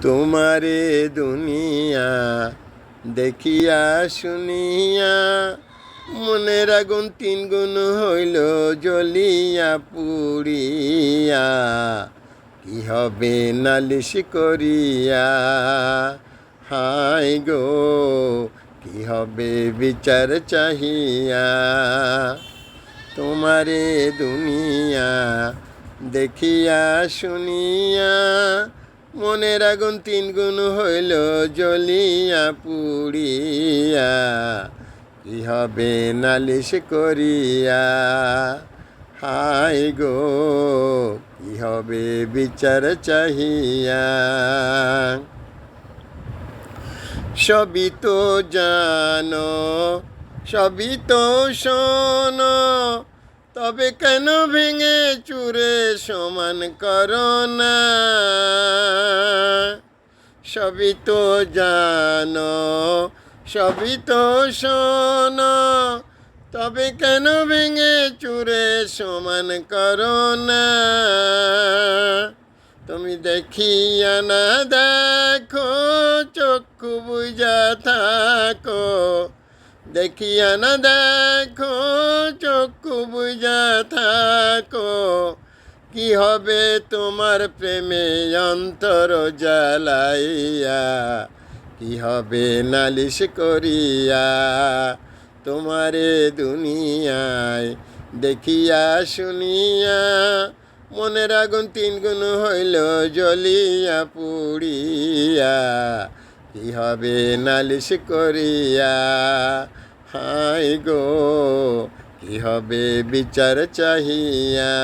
তোমারে দুনিয়া দেখিয়া শুনিয়া মনের আগুন তিন গুণ হইল জ্বলিয়া পুড়িয়া। কি হবে নালিশ করিয়া, হায় গো কি হবে বিচার চাহিয়া। তোমারে দুনিয়া দেখিয়া শুনিয়া মনের আগুন তিন গুণ হইল জ্বলিয়া পুড়িয়া। কি হবে নালিশ করিয়া, হায় গো কি হবে বিচার চাহিয়া। সবই তো জানো সবই তো শোনো, তবে কেন ভেঙে চুরে সমান করো না। সবই তো জানো সবই তো শোনো, তবে কেন ভেঙে চুরে সমান করো না। তুমি দেখিয়া না দেখো, চক্ষু বুঝা থাকো। দেখিয়া না দেখো, চক্ষু বুঝা থাকো। কি হবে তোমার প্রেমে অন্তর জ্বালাইয়া, কি হবে নালিশ করিয়া। তোমারে দুনিয়ায় দেখিয়া শুনিয়া মনের আগুন তিন গুণ হইল জ্বলিয়া পুড়িয়া। কি হবে নালিশ করিয়া, হায় গো কি হবে বিচার চাহিয়া।